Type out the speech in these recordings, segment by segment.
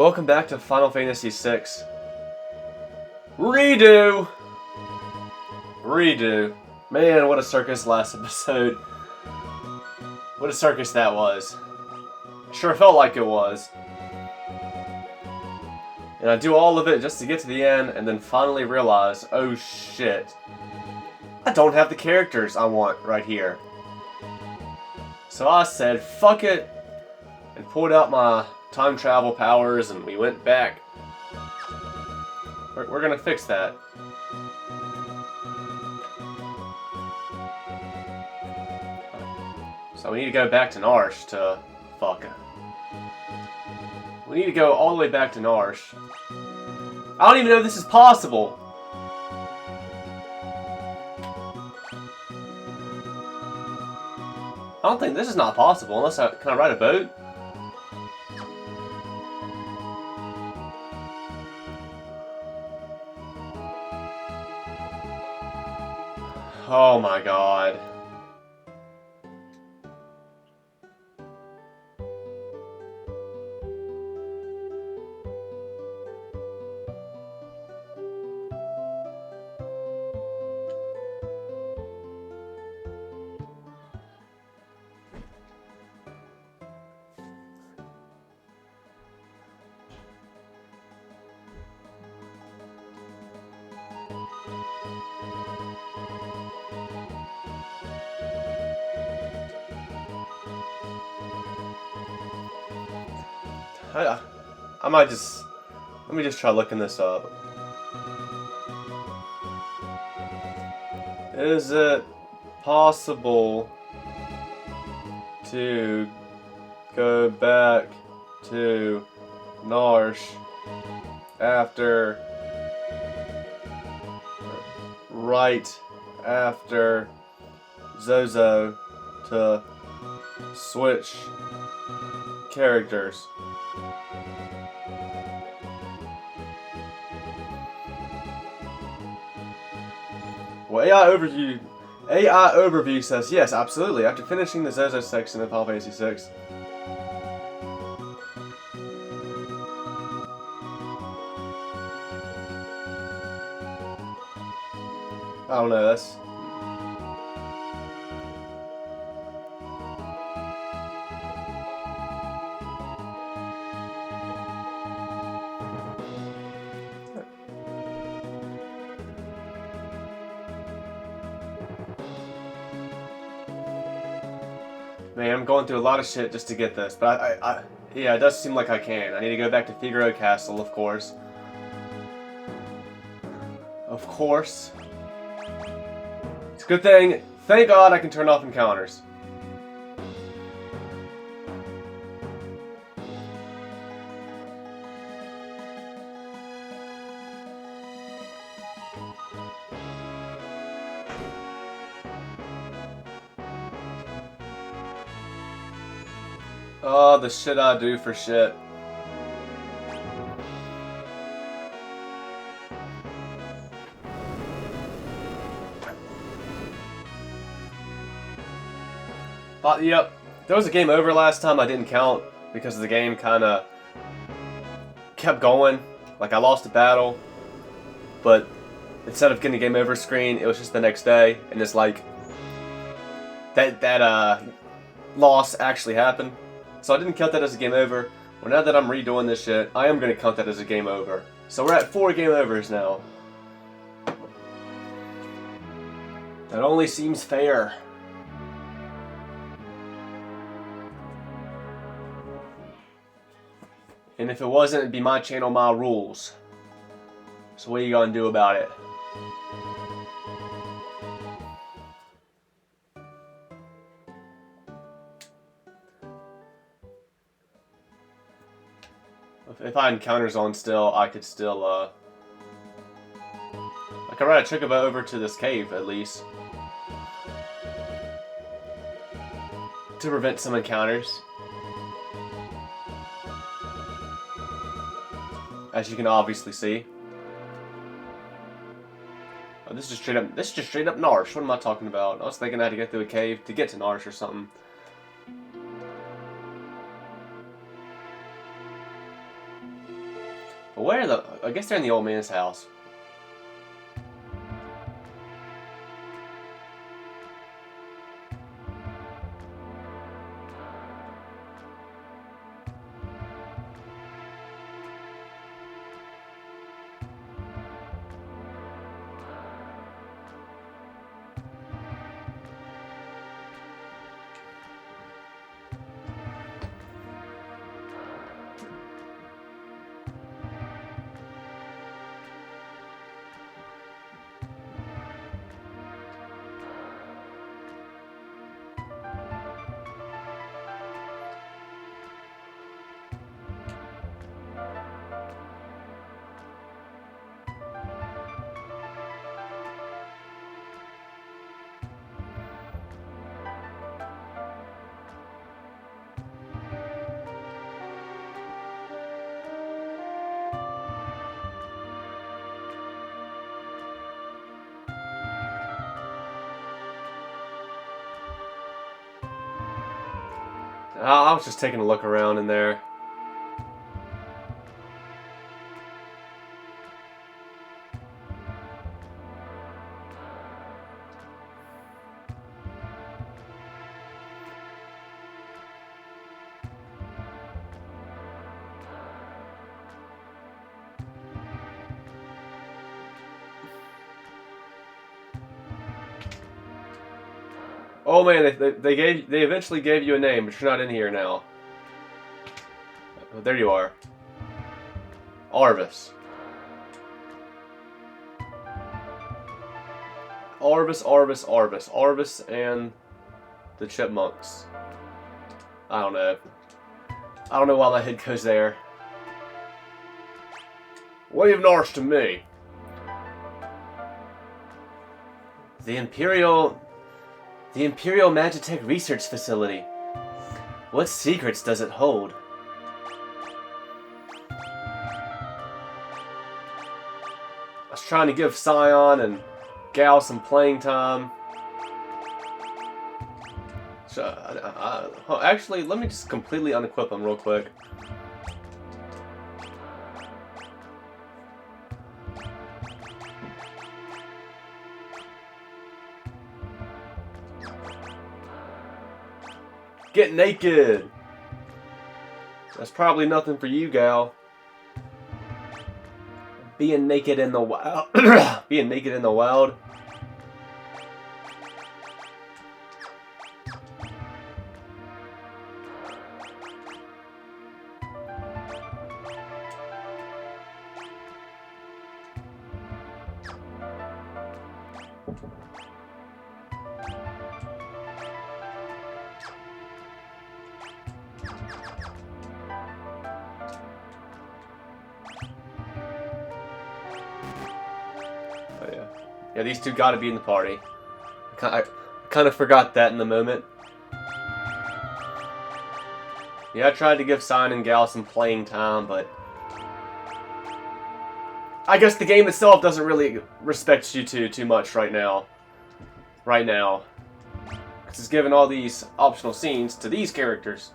Welcome back to Final Fantasy VI. Redo! Redo. Man, what a circus last episode. What a circus that was. Sure felt like it was. And I do all of it just to get to the end and then finally realize, oh shit. I don't have the characters I want right here. So I said, fuck it, and pulled out my time travel powers and we went back. We're gonna fix that. So we need to go back to Narsh to... fuck. We need to go all the way back to Narsh. I don't even know if this is possible. I don't think this is not possible unless can I ride a boat? Oh my god. I might just... let me just try looking this up. Is it possible to go back to Narsh after... right after Zozo to switch characters? Well, AI Overview says yes, absolutely. After finishing the Zozo section of Final Fantasy VI. I don't know, that's... Man, I'm going through a lot of shit just to get this, but yeah, it does seem like I can. I need to go back to Figaro Castle, of course. Of course. It's a good thing. Thank God I can turn off encounters. Oh, the shit I do for shit. Yep. There was a game over last time I didn't count because the game kind of kept going. Like I lost a battle, but instead of getting a game over screen, it was just the next day, and it's like that loss actually happened. So I didn't count that as a game over. Well, now that I'm redoing this shit, I am going to count that as a game over. So we're at 4 game overs now. That only seems fair. And if it wasn't, it'd be my channel, my rules. So what are you going to do about it? If I had encounters on still, I could still, I could ride a Chocobo over to this cave, at least. To prevent some encounters. As you can obviously see. Oh, this is straight up Narsh. What am I talking about? I was thinking I had to get through a cave to get to Narsh or something. Where are the... I guess they're in the old man's house. I was just taking a look around in there. Oh man, they eventually gave you a name, but you're not in here now. Oh, there you are. Arvis. Arvis and the Chipmunks. I don't know. I don't know why my head goes there. Wave Norse to me. The Imperial Magitech Research Facility. What secrets does it hold? I was trying to give Scion and Gal some playing time. So, actually, let me just completely unequip them real quick. Get naked! That's probably nothing for you, Gal. Being naked in the wild. Being naked in the wild. Yeah, these two gotta be in the party. I kind of forgot that in the moment. Yeah, I tried to give Scion and Gal some playing time, but I guess the game itself doesn't really respect you two too much right now. Because it's giving all these optional scenes to these characters.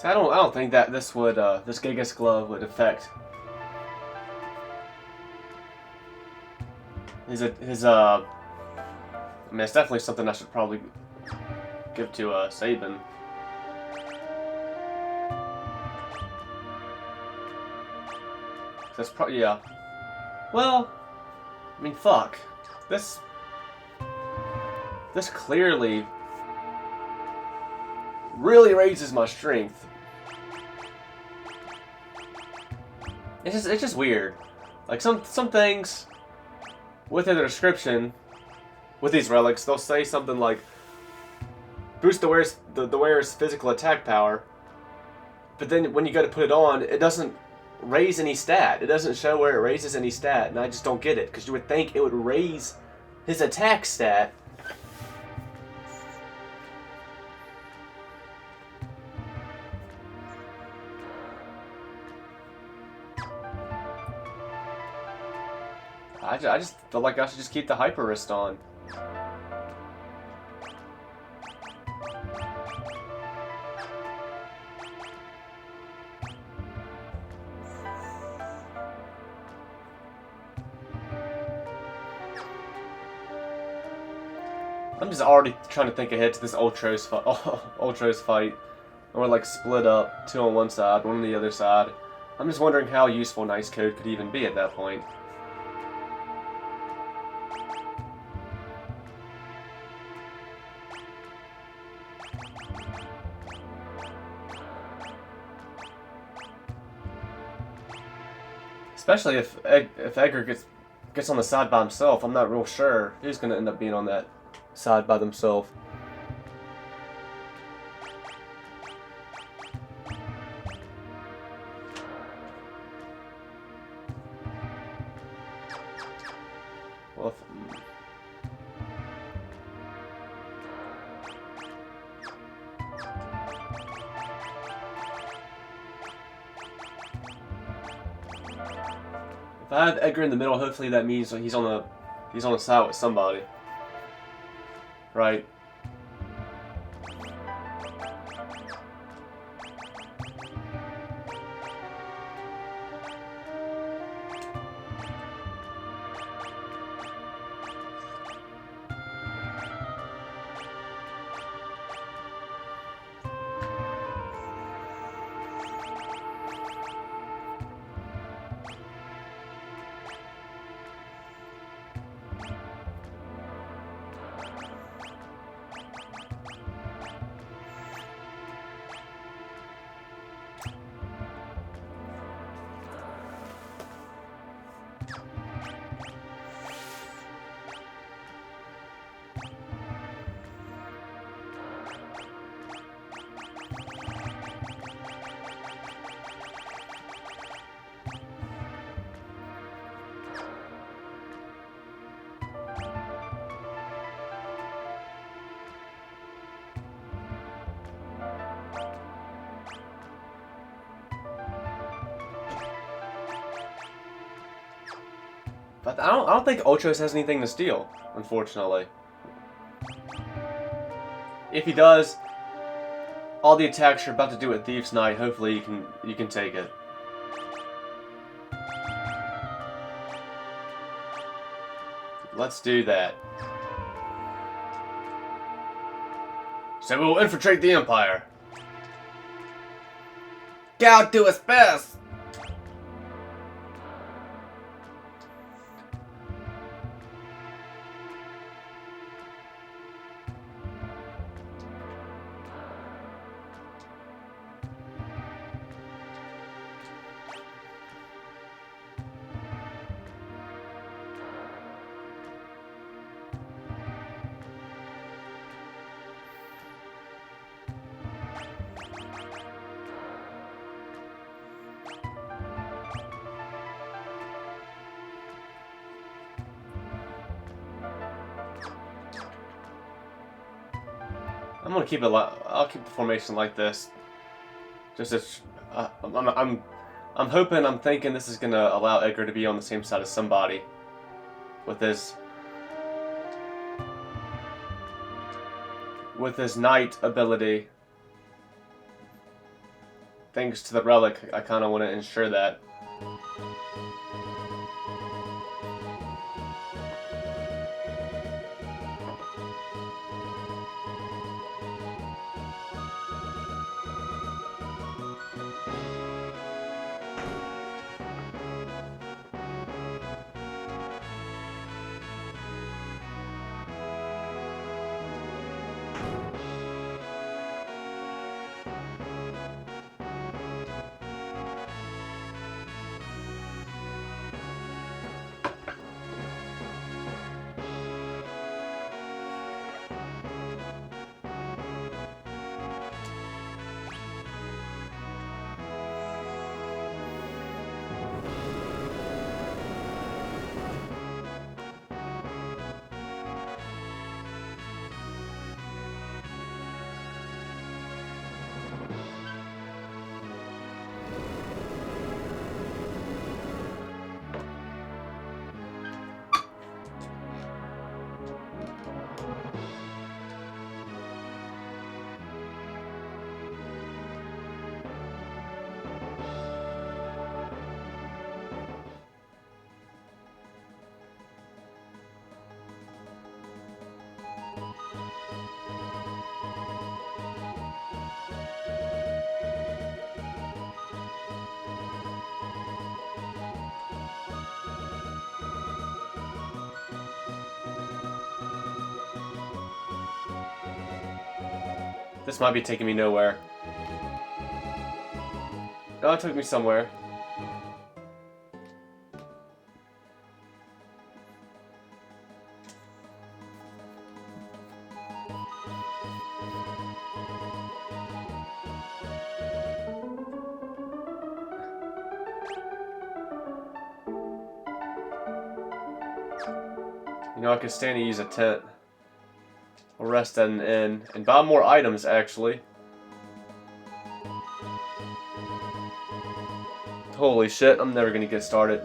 So I don't think that this would this Gigas glove would affect his I mean, it's definitely something I should probably give to Saban. That's probably, yeah. Well, I mean, fuck. This clearly really raises my strength. It's just weird. Like some things within the description with these relics, they'll say something like boost the wearer's physical attack power, but then when you go to put it on, it doesn't raise any stat. It doesn't show where it raises any stat, and I just don't get it, because you would think it would raise his attack stat. I just feel like I should just keep the Hyper Wrist on. I'm just already trying to think ahead to this Ultros fight. And we're like split up, 2 on one side, 1 on the other side. I'm just wondering how useful Nice Code could even be at that point. Especially if Edgar gets on the side by himself, I'm not real sure who's going to end up being on that side by themselves. Well, if I have Edgar in the middle, hopefully that means he's on the side with somebody. Right. But I don't think Ultros has anything to steal, unfortunately. If he does, all the attacks you're about to do at Thief's Night, hopefully you can take it. Let's do that. So we will infiltrate the Empire. Gao do his best. I'm gonna keep it. I'll keep the formation like this. Just as I'm hoping. I'm thinking this is gonna allow Edgar to be on the same side as somebody with his knight ability. thanks to the relic, I kind of want to ensure that. This might be taking me nowhere. No, it took me somewhere. You know, I could stand to use a tent. We'll rest at an inn and buy more items, actually. Holy shit, I'm never gonna get started.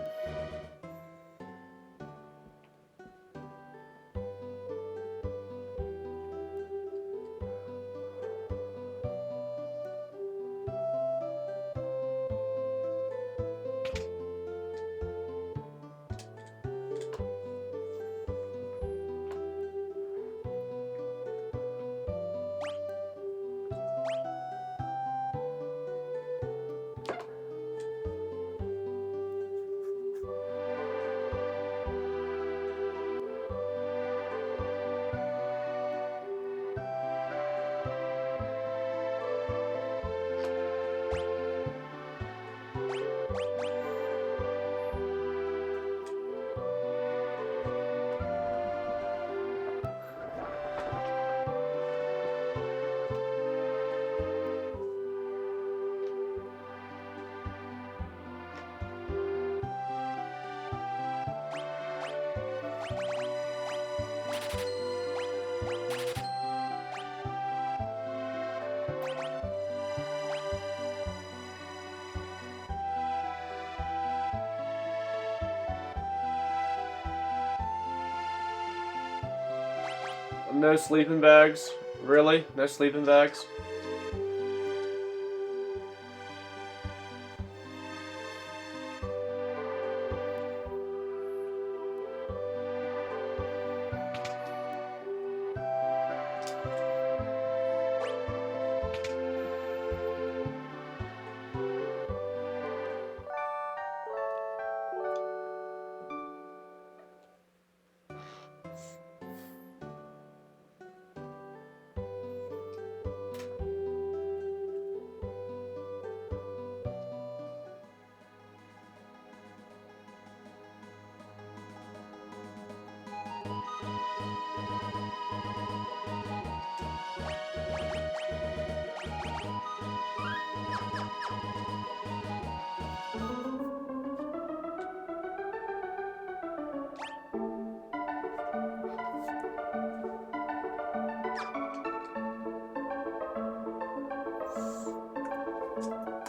No sleeping bags? Really? No sleeping bags?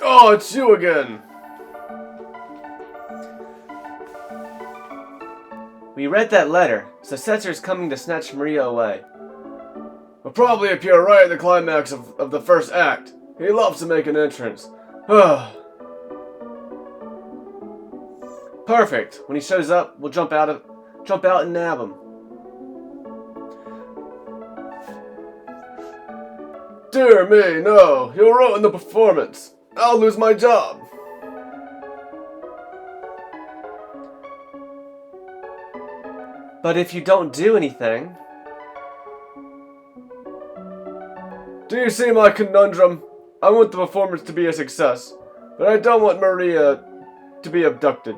Oh, it's you again! We read that letter, so Setzer's coming to snatch Maria away. He'll probably appear right at the climax of the first act. He loves to make an entrance. Perfect. When he shows up, we'll jump out and nab him. Dear me, no. He'll ruin the performance. I'll lose my job. But if you don't do anything... Do you see my conundrum? I want the performance to be a success, but I don't want Maria to be abducted.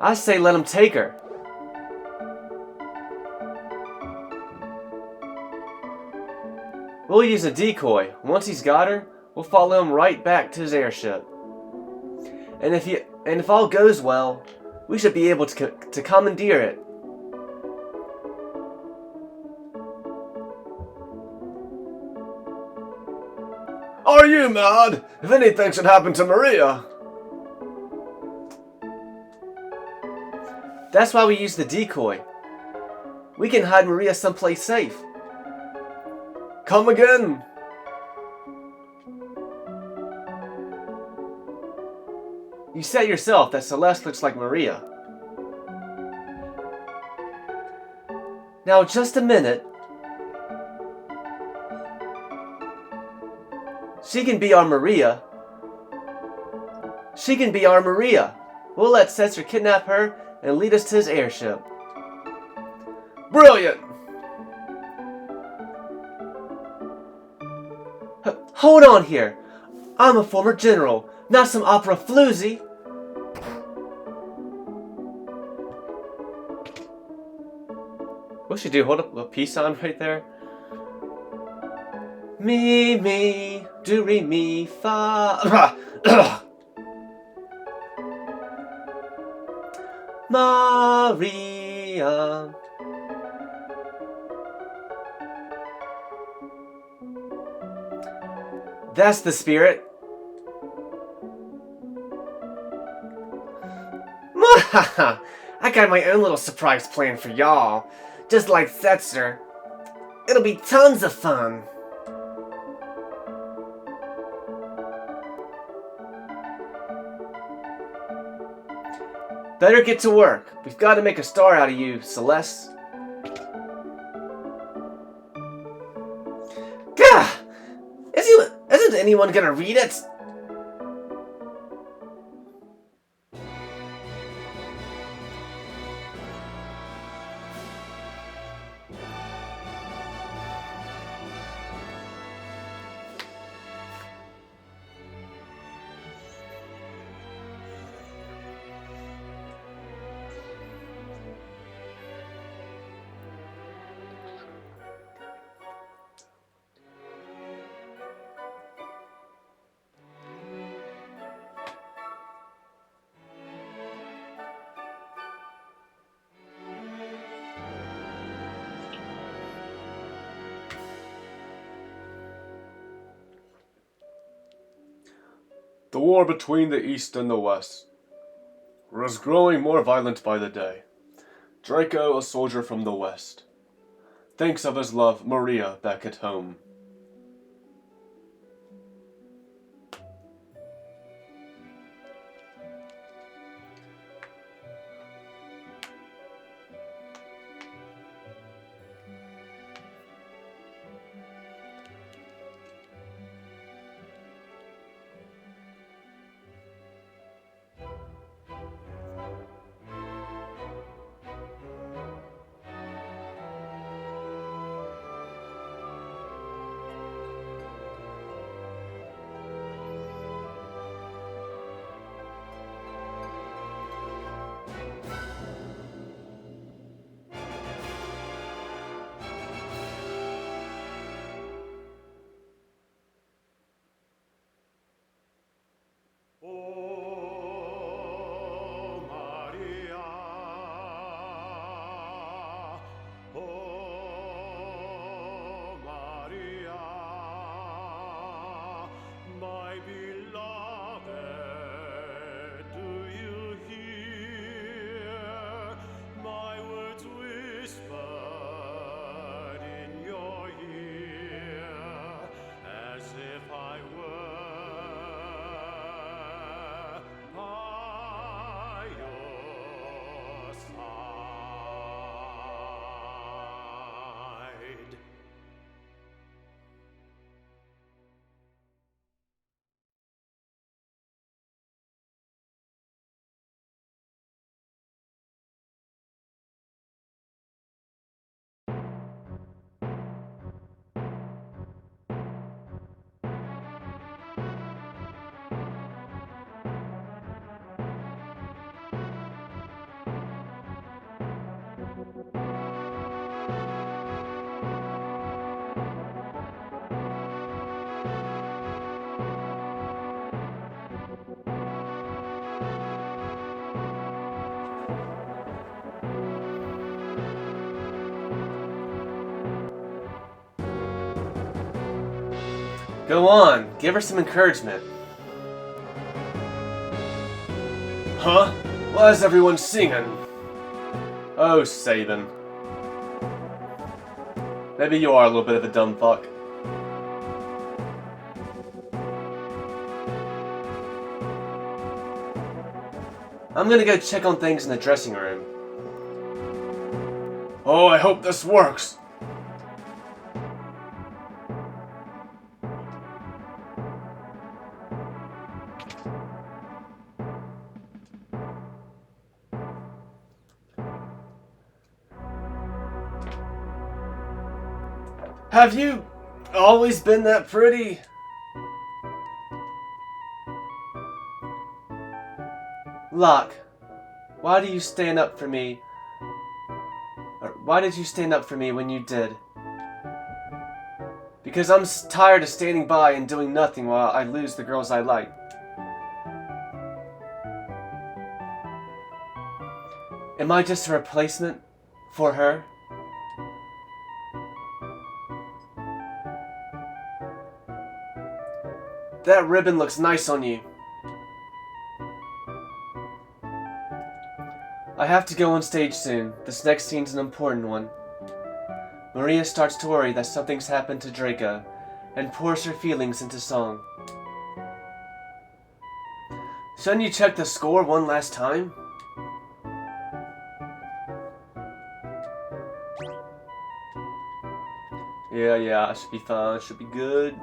I say let him take her. We'll use a decoy. Once he's got her, we'll follow him right back to his airship. And if all goes well, we should be able to commandeer it. Are you mad? If anything should happen to Maria... That's why we use the decoy. We can hide Maria someplace safe. Come again. You said yourself that Celeste looks like Maria. Now just a minute. She can be our Maria. She can be our Maria. We'll let Setzer kidnap her and lead us to his airship. Brilliant! Hold on here. I'm a former general, not some opera floozy. What should do? Hold up a peace sign right there. Me, do re mi fa. Maria. That's the spirit. I got my own little surprise plan for y'all. Just like Setzer. It'll be tons of fun. Better get to work. We've got to make a star out of you, Celeste. Gah! Isn't anyone gonna read it? The war between the East and the West was growing more violent by the day. Draco, a soldier from the West, thinks of his love, Maria, back at home. Go on, give her some encouragement. Huh? Why is everyone singing? Oh, Sabin. Maybe you are a little bit of a dumb fuck. I'm gonna go check on things in the dressing room. Oh, I hope this works. Have you always been that pretty? Locke, why do you stand up for me? Or why did you stand up for me when you did? Because I'm tired of standing by and doing nothing while I lose the girls I like. Am I just a replacement for her? That ribbon looks nice on you. I have to go on stage soon. This next scene's an important one. Maria starts to worry that something's happened to Draco and pours her feelings into song. Shouldn't you check the score one last time? Yeah, I should be fine. Should be good.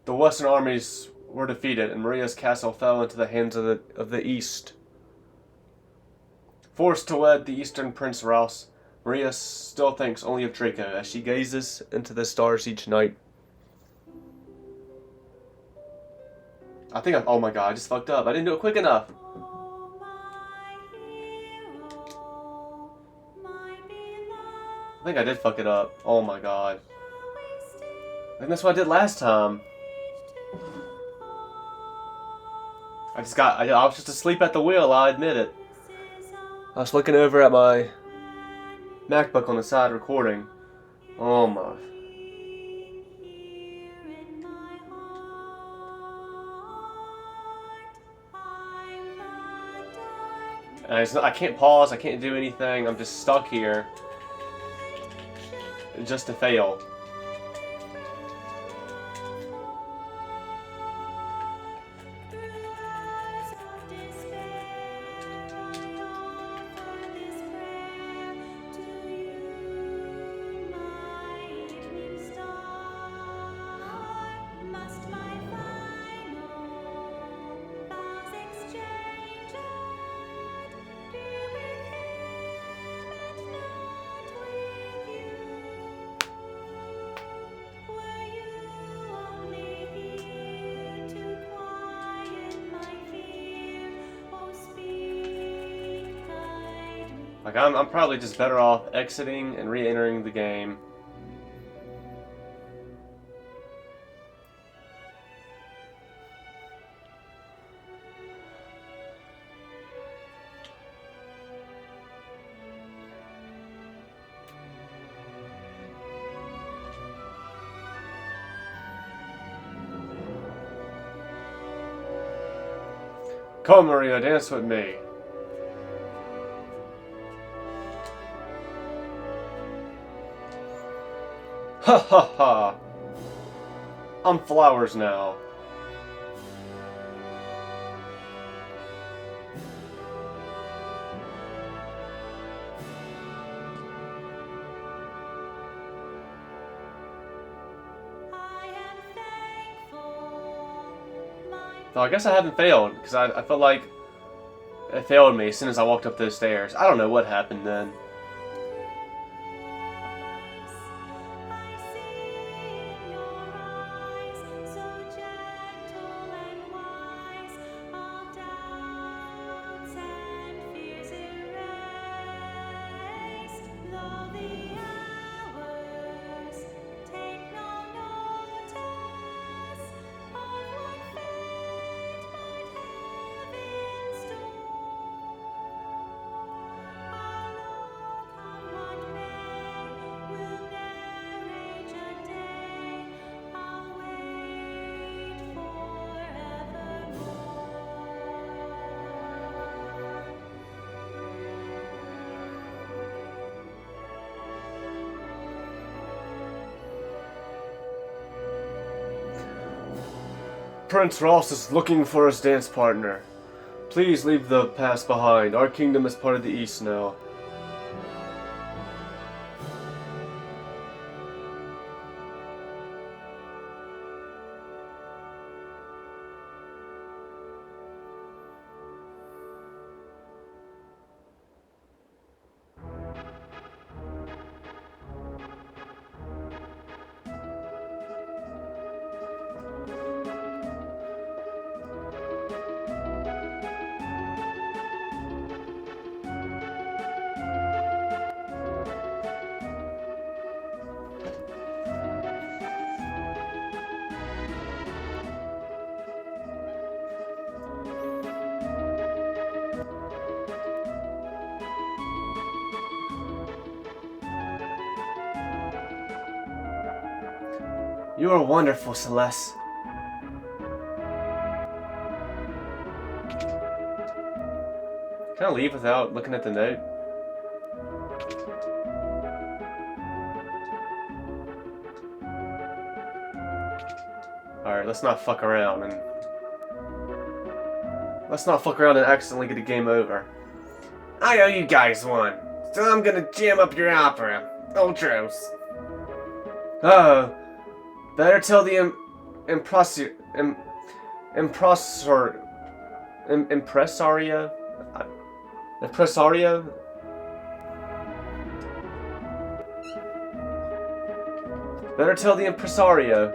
The Western armies were defeated, and Maria's castle fell into the hands of the East. Forced to wed the Eastern Prince Rouse, Maria still thinks only of Draco as she gazes into the stars each night. Oh my god, I just fucked up. I didn't do it quick enough. I think I did fuck it up. Oh my god. I think that's what I did last time. I was just asleep at the wheel, I admit it. I was looking over at my MacBook on the side recording. Oh my. And I can't pause, I can't do anything, I'm just stuck here. Just to fail. Like, I'm probably just better off exiting and re-entering the game. Come, Maria, dance with me. Ha ha ha! I'm flowers now. So I guess I haven't failed, because I felt like it failed me as soon as I walked up those stairs. I don't know what happened then. Prince Ross is looking for his dance partner. Please leave the past behind. Our kingdom is part of the East now. You are wonderful, Celeste. Can I leave without looking at the note? Alright, let's not fuck around and... Let's not fuck around and accidentally get a game over. I owe you guys one, so I'm gonna jam up your opera. Ultros. Oh. Better tell the impresario. Better tell the impresario.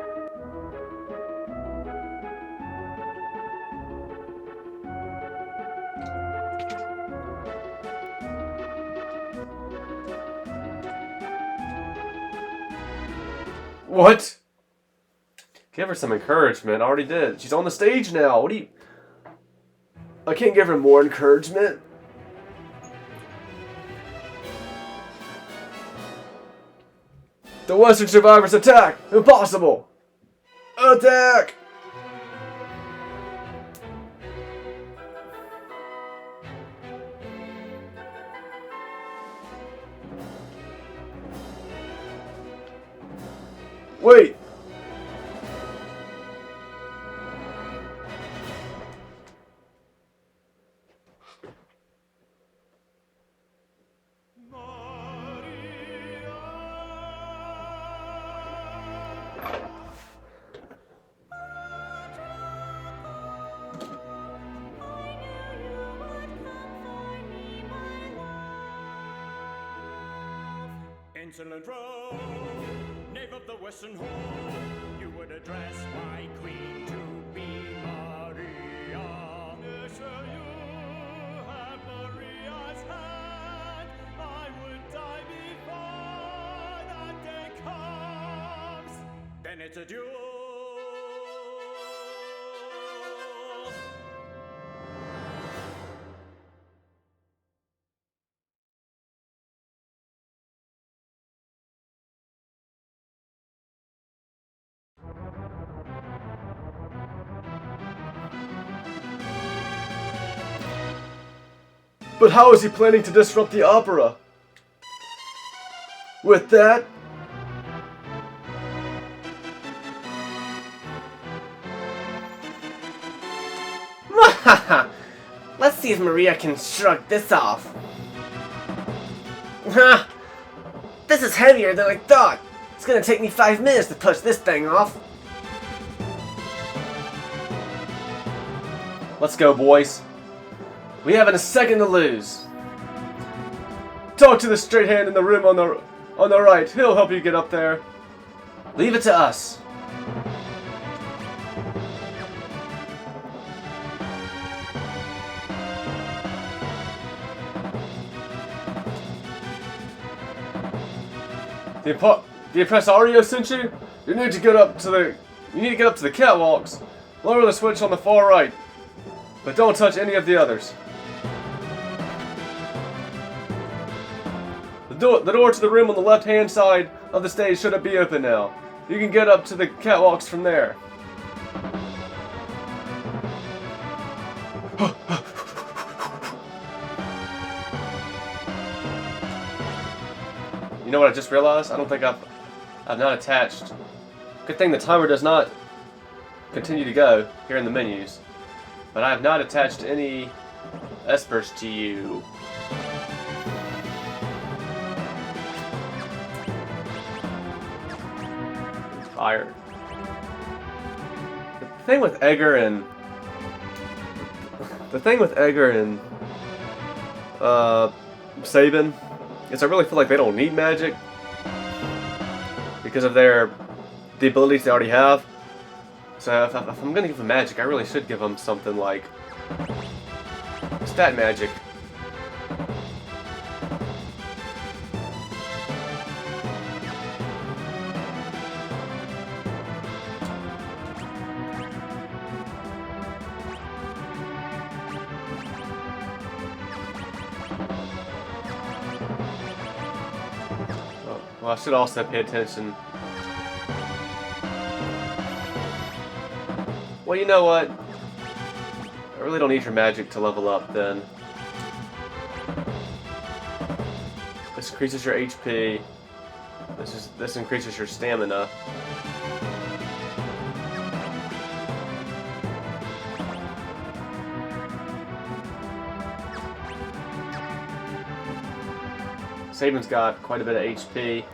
What? Give her some encouragement. I already did. She's on the stage now. What do you... I can't give her more encouragement. The Western survivors attack! Impossible! Attack! Wait! Insolent rogue, knave of the Western Hall, you would address my queen to be Maria. Yes, you have Maria's hand. I would die before that day comes. Then it's a duel. But how is he planning to disrupt the opera? With that? Let's see if Maria can shrug this off. This is heavier than I thought. It's gonna take me 5 minutes to push this thing off. Let's go, boys. We haven't a second to lose. Talk to the straight hand in the room on the right. He'll help you get up there. Leave it to us. The impresario sent you? You need to get up to the catwalks. Lower the switch on the far right. But don't touch any of the others. The door to the room on the left-hand side of the stage should be open now. You can get up to the catwalks from there. You know what I just realized? I don't think I've not attached. Good thing the timer does not continue to go here in the menus. But I have not attached any espers to you. Fire. The thing with Edgar and Sabin is I really feel like they don't need magic because of the abilities they already have. So if I'm gonna give them magic, I really should give them something like stat magic. Well, I should also pay attention. Well, you know what? I really don't need your magic to level up, then. This increases your HP. This increases your stamina. Sabin's got quite a bit of HP.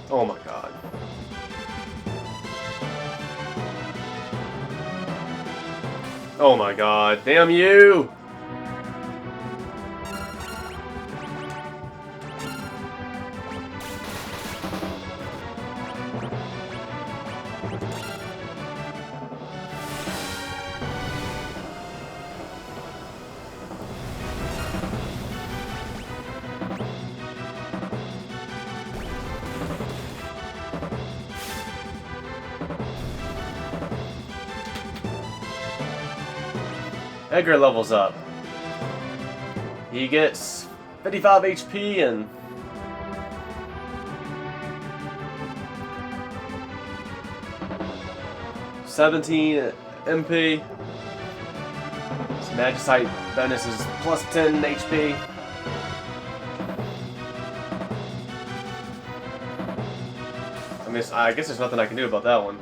Oh my god. Oh my god. Damn you! Edgar levels up. He gets 55 HP and $17 MP. His Magicite bonus is plus 10 HP. I guess there's nothing I can do about that one.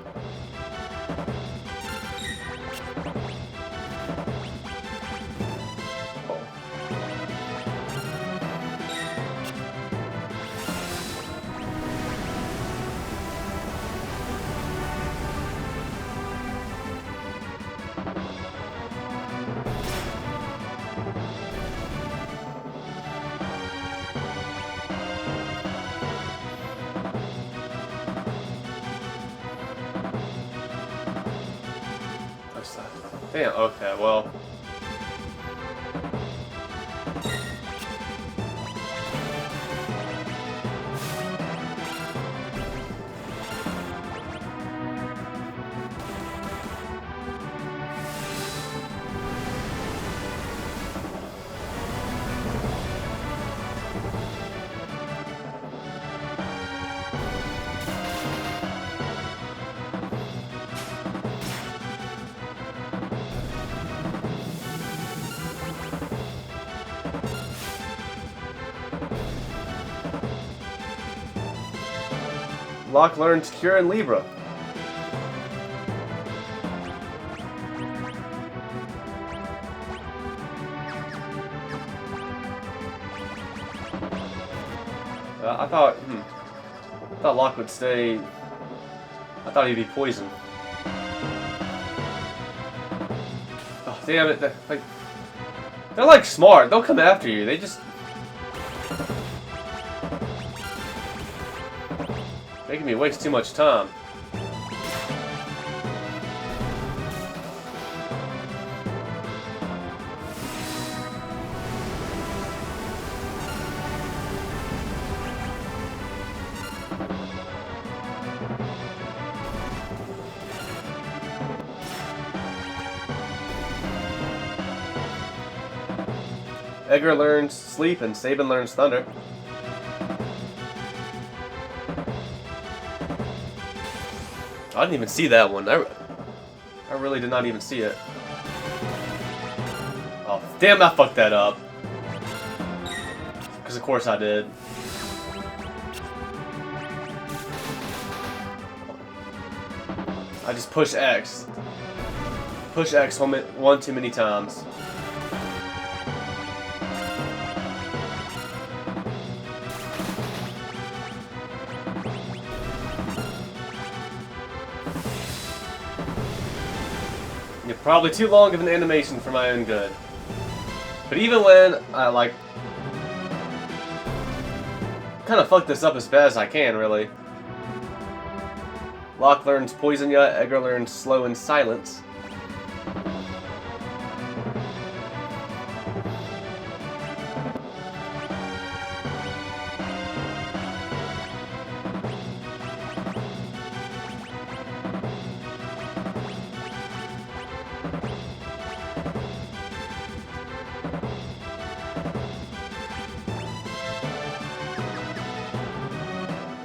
Damn, okay, well. Locke learns Cure and Libra. I thought Locke would stay. I thought he'd be poisoned. Oh, damn it! They're like smart. They'll come after you. They just. Making me waste too much time. Edgar learns sleep and Sabin learns thunder. I didn't even see that one. I really did not even see it. Oh, damn, I fucked that up. Because of course I did. I just push X. Push X one too many times. Probably too long of an animation for my own good. But even when I, like, kind of fuck this up as bad as I can, really. Locke learns Poison Ya, Edgar learns Slow and Silence.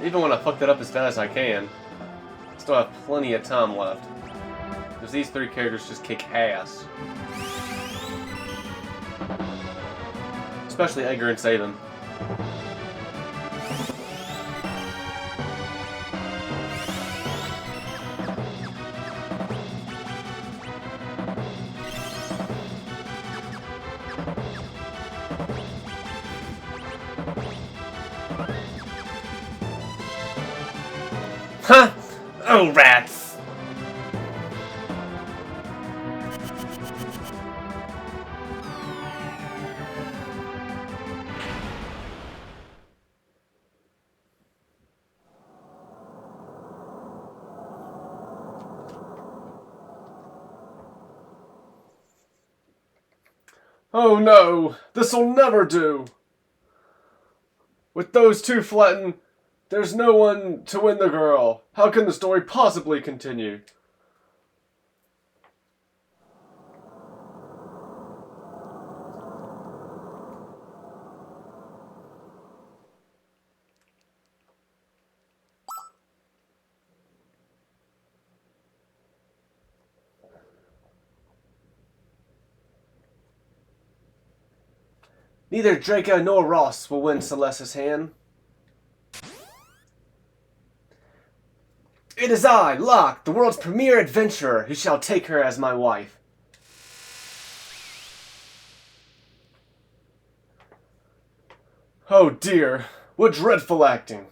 Even when I fuck that up as bad as I can, I still have plenty of time left. Because these three characters just kick ass. Especially Edgar and Sabin. Huh! Oh, rats! Oh no! This'll never do! With those two flattened, there's no one to win the girl. How can the story possibly continue? Neither Draco nor Ross will win Celeste's hand. It is I, Locke, the world's premier adventurer, who shall take her as my wife. Oh dear, what dreadful acting.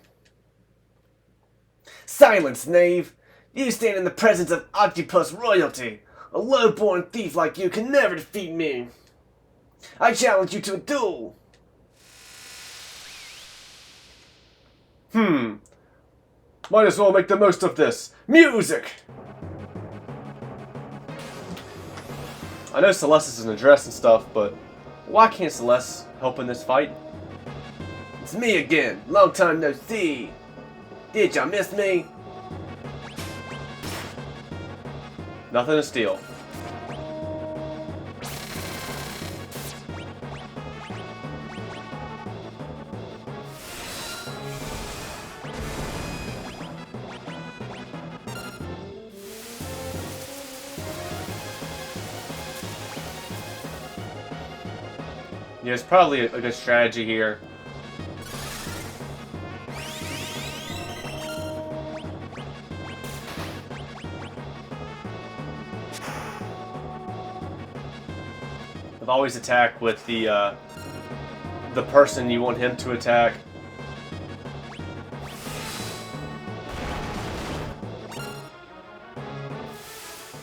Silence, knave! You stand in the presence of octopus royalty. A low-born thief like you can never defeat me. I challenge you to a duel. Might as well make the most of this. Music! I know Celeste is in a dress and stuff, but why can't Celeste help in this fight? It's me again. Long time no see. Did y'all miss me? Nothing to steal. Yeah, it's probably a good strategy here. I've always attacked with the person you want him to attack.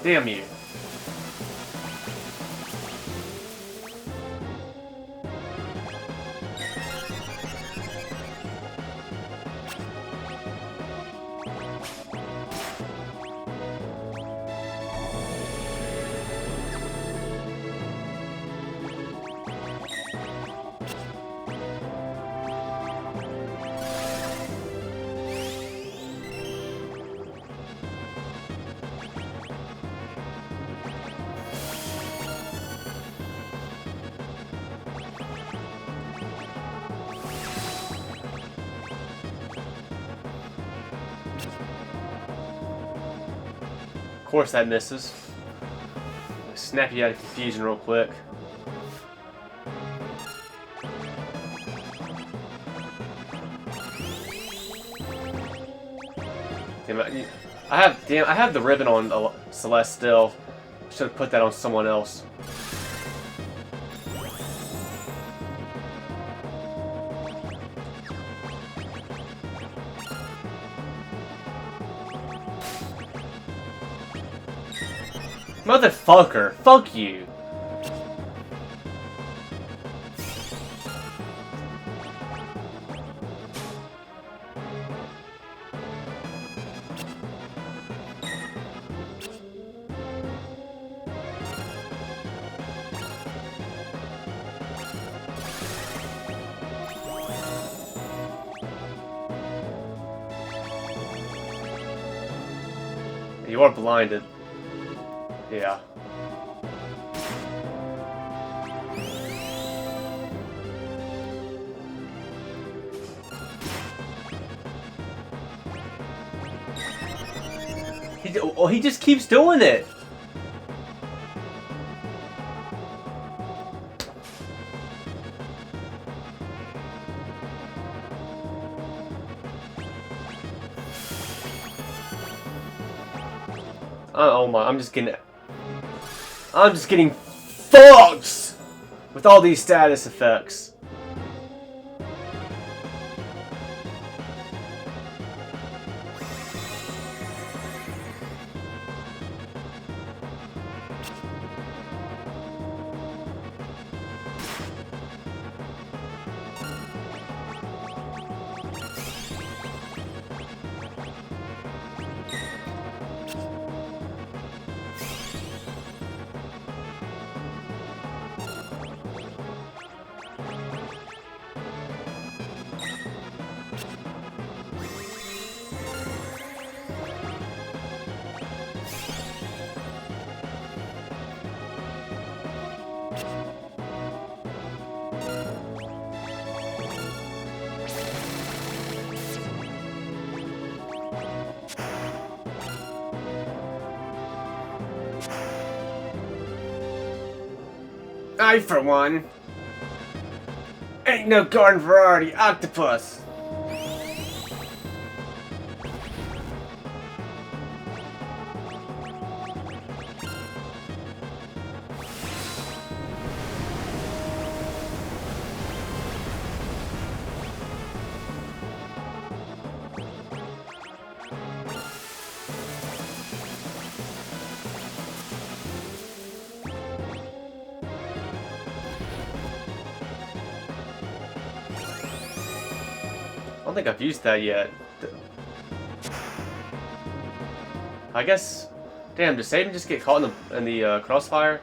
Damn you. course that misses. Snap you out of confusion real quick. Damn it. I have the ribbon on Celeste still. Should have put that on someone else. Motherfucker, fuck you. You are blinded. Yeah. He just keeps doing it. Oh my! I'm just getting fucked with all these status effects. I, for one, ain't no garden variety octopus. I don't think I've used that yet. I guess. Damn, does Satan just get caught in the crossfire?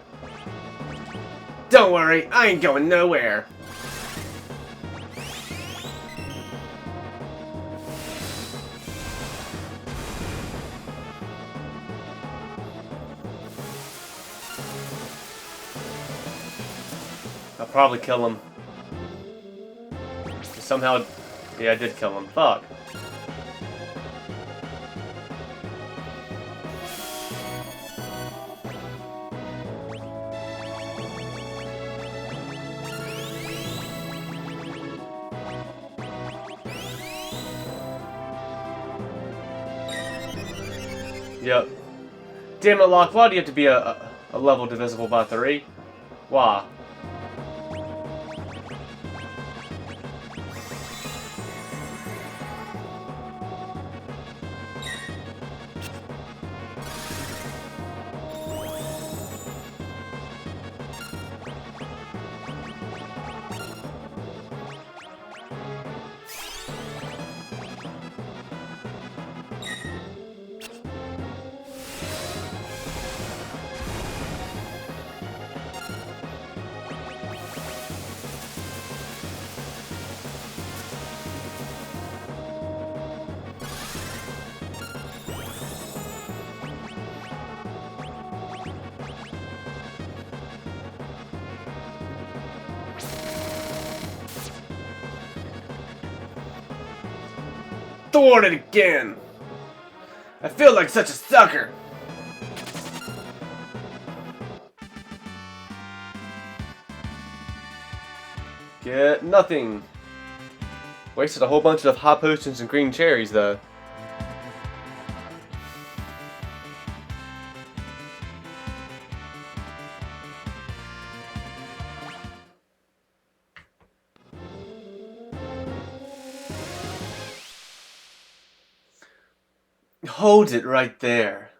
Don't worry, I ain't going nowhere. I'll probably kill him. Somehow. Yeah, I did kill him. Fuck. Yep. Damn it, Locke, why do you have to be a level divisible by 3? Why? Thwarted again. I feel like such a sucker. Get nothing. Wasted a whole bunch of hot potions and green cherries, though. Hold it right there.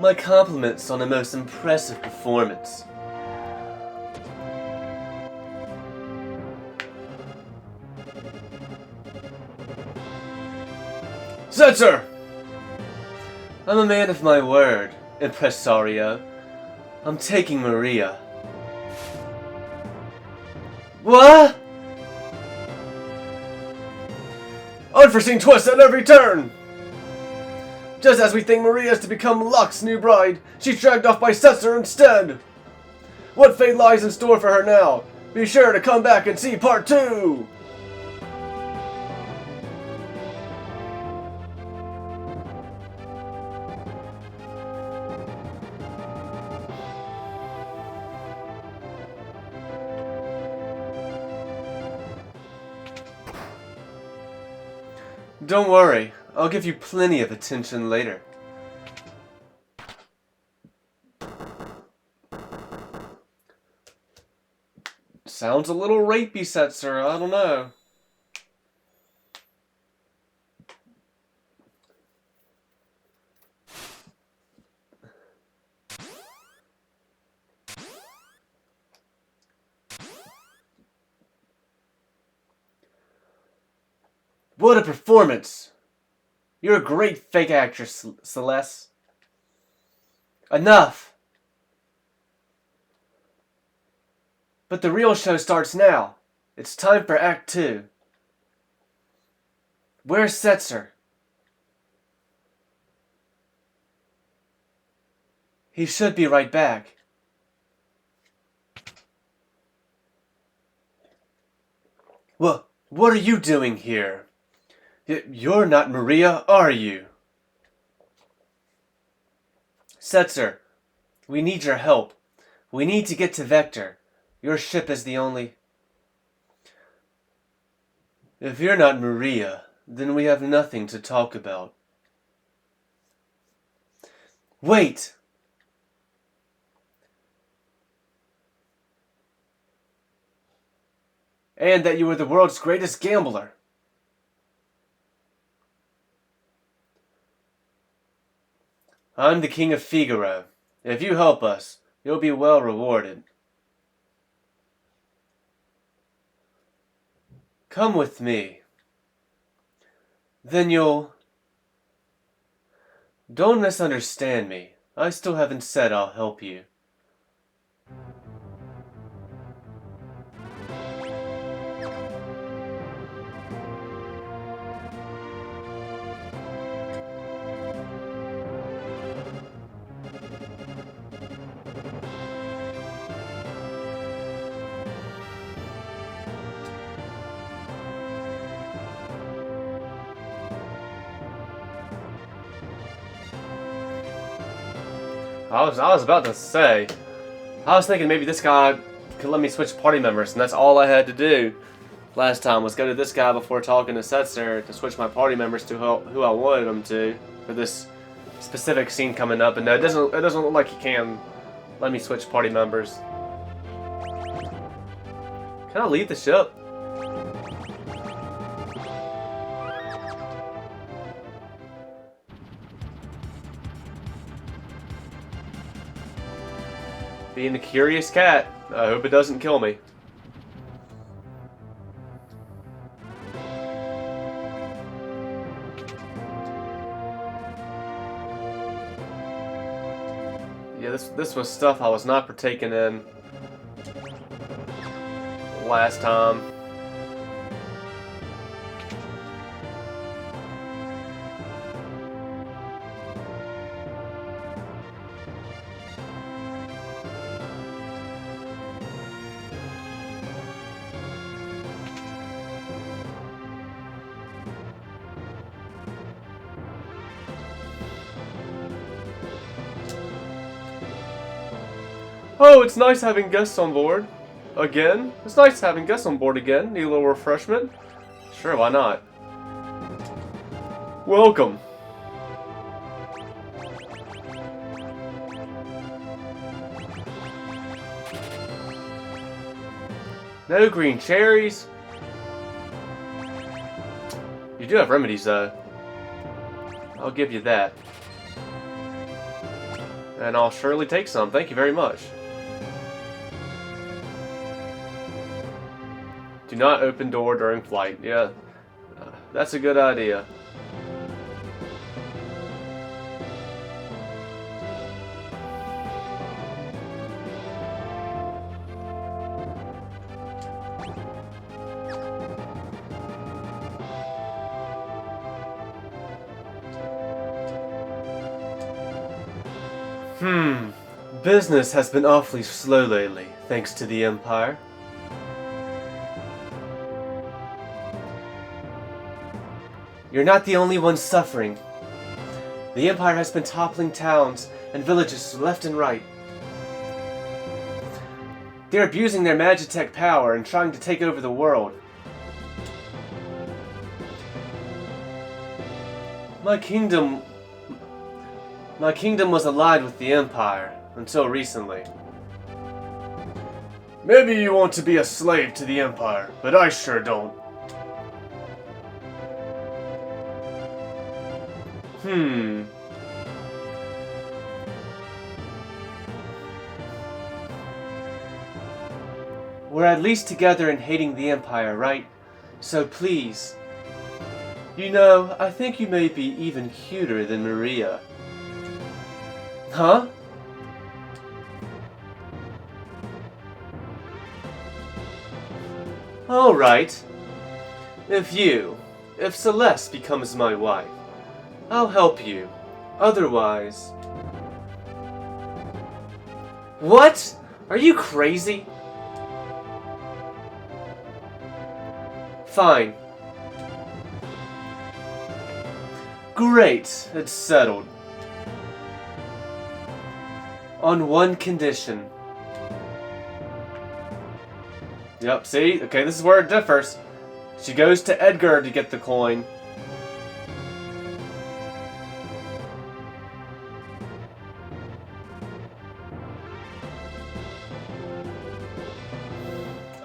My compliments on a most impressive performance. Setzer! I'm a man of my word, impresario. I'm taking Maria. What? Unforeseen twists at every turn! Just as we think Maria is to become Luck's new bride, she's dragged off by Setzer instead! What fate lies in store for her now? Be sure to come back and see part 2! Don't worry, I'll give you plenty of attention later. Sounds a little rapey, Setzer, I don't know. What a performance! You're a great fake actress, Celeste. Enough! But the real show starts now. It's time for Act 2. Where's Setzer? He should be right back. What are you doing here? You're not Maria, are you? Setzer, we need your help. We need to get to Vector. Your ship is the only... If you're not Maria, then we have nothing to talk about. Wait! And that you were the world's greatest gambler. I'm the King of Figaro. If you help us, you'll be well rewarded. Come with me. Then you'll... Don't misunderstand me. I still haven't said I'll help you. I was about to say, I was thinking maybe this guy could let me switch party members, and that's all I had to do last time was go to this guy before talking to Setzer to switch my party members to who I wanted them to for this specific scene coming up. And no, it doesn't look like he can let me switch party members. Can I leave the ship? Being the curious cat, I hope it doesn't kill me. Yeah, this was stuff I was not partaking in last time. Oh, it's nice having guests on board. Again? It's nice having guests on board again. Need a little refreshment? Sure, why not? Welcome. No green cherries. You do have remedies, though. I'll give you that. And I'll surely take some. Thank you very much. Do not open door during flight. Yeah, that's a good idea. Business has been awfully slow lately, thanks to the Empire. You're not the only one suffering. The Empire has been toppling towns and villages left and right. They're abusing their Magitech power and trying to take over the world. My kingdom was allied with the Empire, until recently. Maybe you want to be a slave to the Empire, but I sure don't. We're at least together in hating the Empire, right? So please. You know, I think you may be even cuter than Maria. Huh? Alright. If Celeste becomes my wife, I'll help you. Otherwise... What? Are you crazy? Fine. Great, it's settled. On one condition. Yep, see? Okay, this is where it differs. She goes to Edgar to get the coin.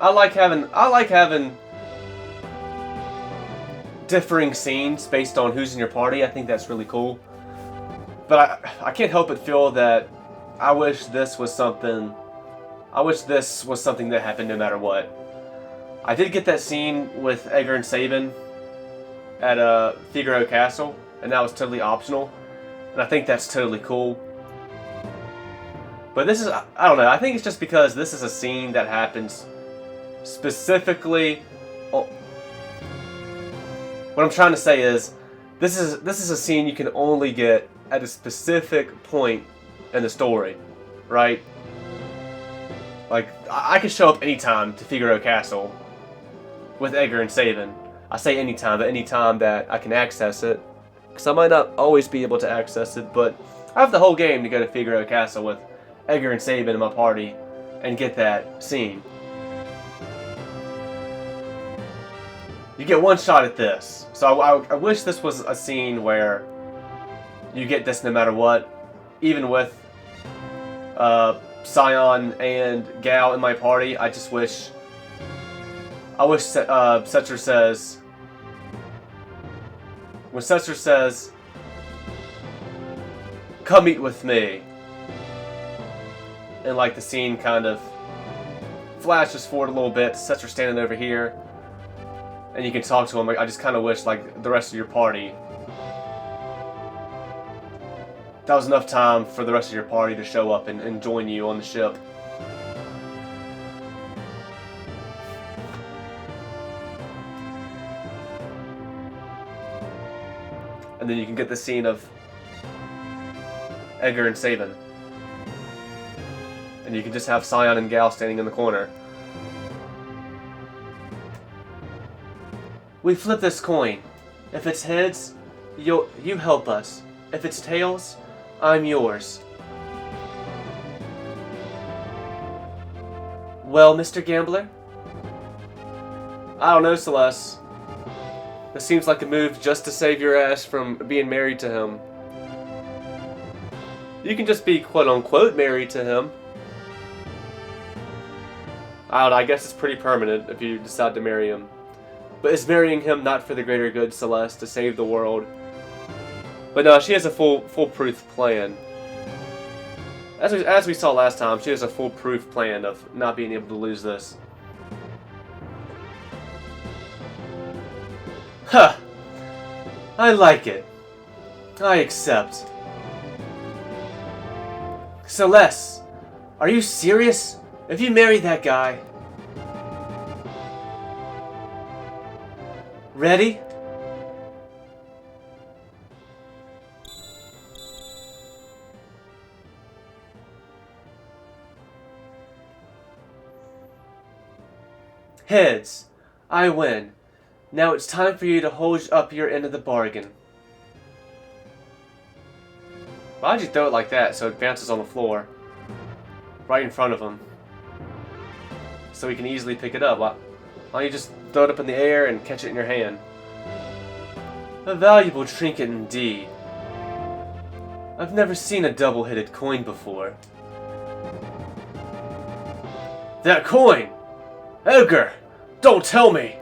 I like having differing scenes based on who's in your party. I think that's really cool. But I can't help but feel that I wish this was something that happened no matter what. I did get that scene with Edgar and Sabin at Figaro Castle, and that was totally optional. And I think that's totally cool. But this is, I don't know, I think it's just because this is a scene that happens specifically... What I'm trying to say is, this is a scene you can only get at a specific point in the story, right? Like, I could show up anytime to Figaro Castle with Edgar and Sabin. I say anytime, but anytime that I can access it. Because I might not always be able to access it, but I have the whole game to go to Figaro Castle with Edgar and Sabin in my party and get that scene. You get one shot at this. So I wish this was a scene where you get this no matter what. Even with Scion and Gal in my party, I wish Setzer says... When Setzer says, "Come eat with me," and like the scene kind of flashes forward a little bit, Setzer standing over here, and you can talk to him. I just kind of wish, like, the rest of your party, that was enough time for the rest of your party to show up and join you on the ship. And then you can get the scene of Edgar and Sabin. And you can just have Scion and Gal standing in the corner. We flip this coin. If it's heads, you help us. If it's tails, I'm yours. Well, Mr. Gambler? I don't know, Celeste. This seems like a move just to save your ass from being married to him. You can just be quote-unquote married to him. I don't know, I guess it's pretty permanent if you decide to marry him. But is marrying him not for the greater good, Celeste, to save the world? But no, she has a foolproof plan. As we saw last time, she has a foolproof plan of not being able to lose this. Huh. I like it. I accept. Celeste, are you serious? If you marry that guy... Ready? Heads. I win. Now it's time for you to hold up your end of the bargain. Why'd you throw it like that so it bounces on the floor? Right in front of him. So he can easily pick it up. Why don't you just throw it up in the air and catch it in your hand? A valuable trinket indeed. I've never seen a double-headed coin before. That coin! Edgar! Don't tell me!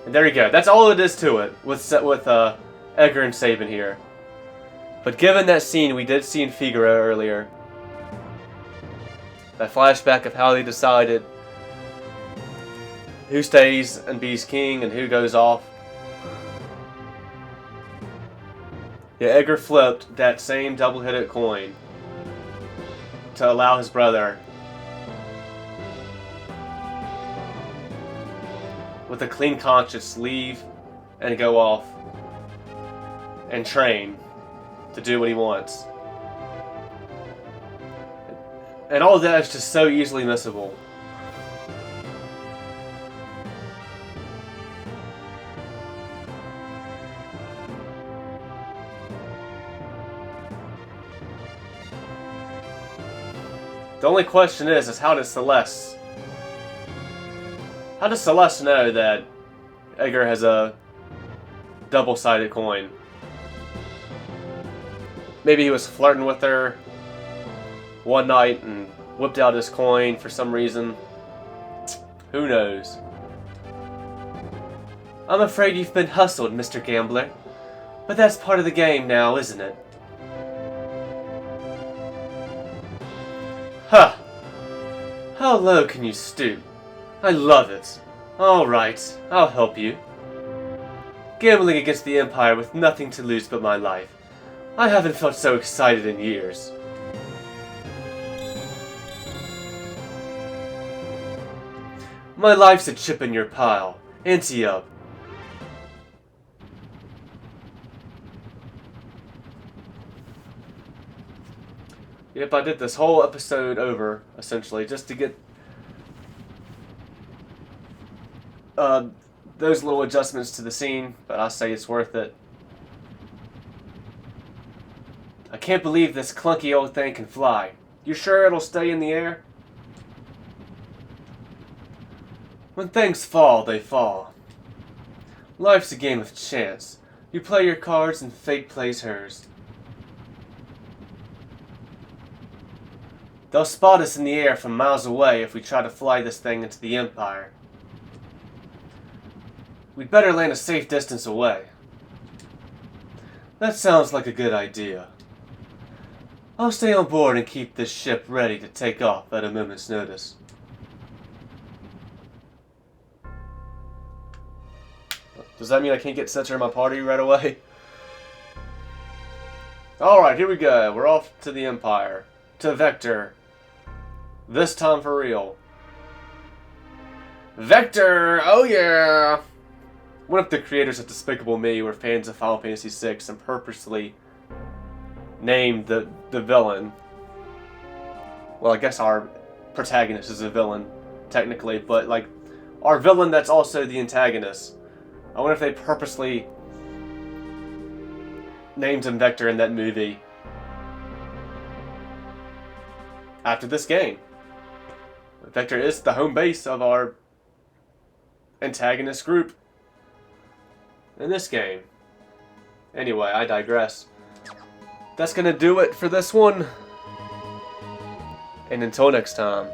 And there you go. That's all it is to it with Edgar and Sabin here. But given that scene we did see in Figaro earlier, that flashback of how they decided who stays and be's king and who goes off. Yeah, Edgar flipped that same double-headed coin to allow his brother, with a clean conscience, leave and go off and train to do what he wants. And all of that is just so easily missable. The only question is how does Celeste know that Edgar has a double-sided coin? Maybe he was flirting with her one night and whipped out his coin for some reason. Who knows? I'm afraid you've been hustled, Mr. Gambler. But that's part of the game now, isn't it? Huh! How low can you stoop? I love it. Alright, I'll help you. Gambling against the Empire with nothing to lose but my life. I haven't felt so excited in years. My life's a chip in your pile. Ante up. Yep, I did this whole episode over, essentially, just to get those little adjustments to the scene, but I say it's worth it. I can't believe this clunky old thing can fly. You sure it'll stay in the air? When things fall, they fall. Life's a game of chance. You play your cards and fate plays hers. They'll spot us in the air from miles away if we try to fly this thing into the Empire. We'd better land a safe distance away. That sounds like a good idea. I'll stay on board and keep this ship ready to take off at a moment's notice. Does that mean I can't get Setzer in my party right away? Alright, here we go. We're off to the Empire. To Vector. This time for real. Vector! Oh yeah! What if the creators of Despicable Me were fans of Final Fantasy VI and purposely named the villain? Well, I guess our protagonist is a villain, technically, but like, our villain that's also the antagonist. I wonder if they purposely named him Vector in that movie. after this game. Vector is the home base of our antagonist group in this game. Anyway, I digress. That's gonna do it for this one. And until next time.